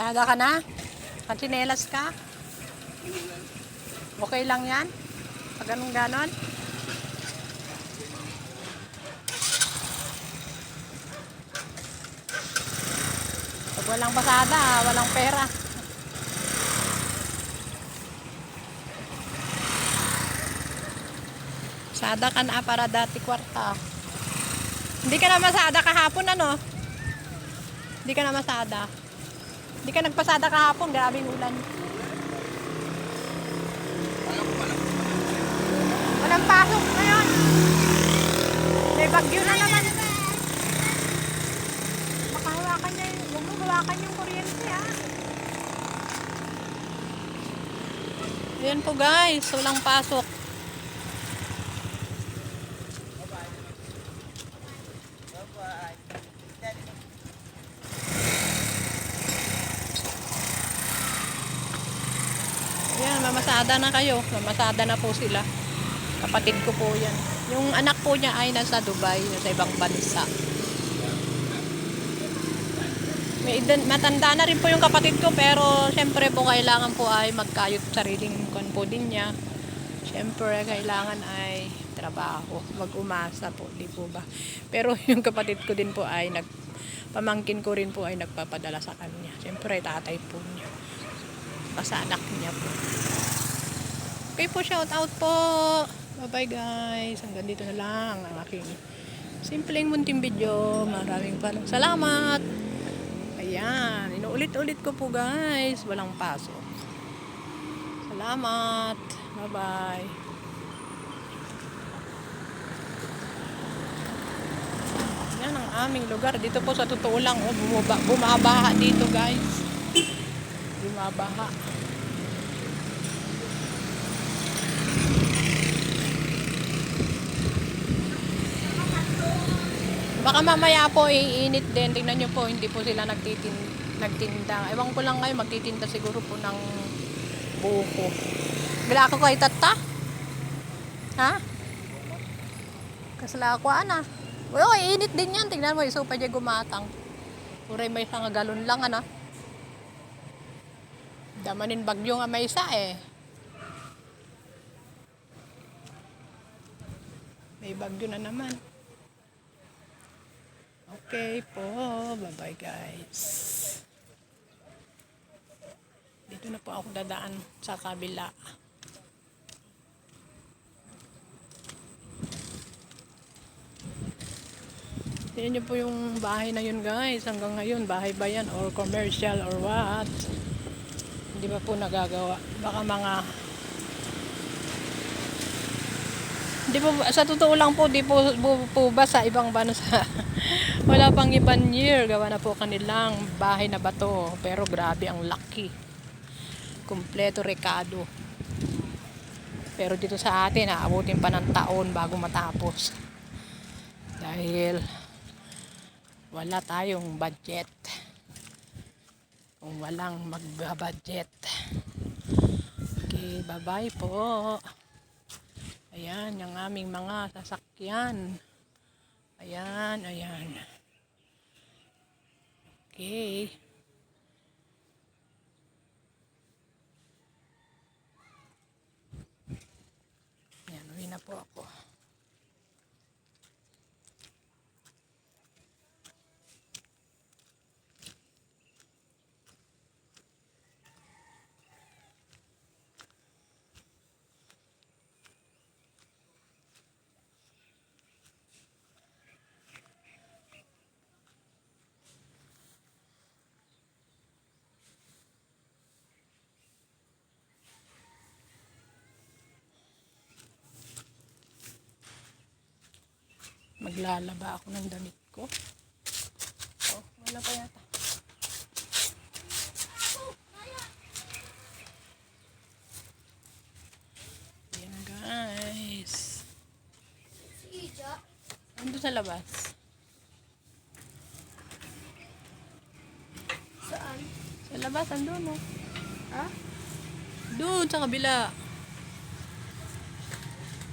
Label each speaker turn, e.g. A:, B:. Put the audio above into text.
A: Sada ka na? Kansinelas ka? Okay lang yan? Pag ganun ganon? Pag walang pasada, walang pera. Sada ka na para dati kwarta. Hindi ka na masada kahapon, ano? Hindi ka na masada. Hindi ka nagpasada kahapon, grabing ulan. Walang pasok ngayon. May bagyo na naman. Baka hawakan niya yung, huwag mo hawakan yung kuryente, ha. Ayan po guys, walang pasok. Ayan, mamasada na kayo. Mamasada na po sila. Kapatid ko po yan. Yung anak po niya ay nasa Dubai, nasa ibang bansa. Matanda na rin po yung kapatid ko, pero syempre po kailangan po ay magkayot sariling po din niya. Syempre kailangan ay trabaho, mag-umasa po, di po ba? Pero yung kapatid ko din po ay pamangkin ko rin po ay nagpapadala sa kanya. Syempre tatay po niya. Basta anak niya po. Okay po, shout out po. Bye bye guys. Hanggang dito na lang ang aking simpleng munting video. Maraming salamat. Ayan. Inuulit-ulit ko po guys. Walang pasok. Salamat. Bye bye. Yan ang aming lugar. Dito po sa totoo lang. Oh, bumabaha dito guys. Bumabaha. Baka mamaya po iinit din. Tingnan nyo po, hindi po sila nagtinda. Ewan ko lang ngayon, magtitinda siguro po ng buko. Bila ako kay tata? Ha? Kasala ako, ana. Uy, iinit din yan. Tingnan mo, iso pa dyan gumatang. Puray may isang galon lang, ana. Damanin bagyo nga may isa eh. May bagyo na naman. Okay po. Bye-bye guys. Dito na po ako dadaan sa kabila. Tingnan niyo po yung bahay na yun guys. Hanggang ngayon, bahay ba yan or commercial or what? Hindi pa po nagagawa. Baka mga di po, sa totoo lang po, di po ba sa ibang bansa wala pang ibang year gawa na po kanilang bahay na bato, pero grabe ang laki, kumpleto rekado. Pero dito sa atin aabutin pa ng taon bago matapos dahil wala tayong budget. Kung walang mag-budget. Okay, bye bye po. Ayan, yung aming mga sasakyan. Ayan, ayan. Okay. Ayan, uwi na po ako. Maglalaba ako ng damit ko. Oh, wala pa yata. Ayan guys. Ando sa labas.
B: Saan?
A: Sa labas, ando no.
B: Ha?
A: Doon sa kabila.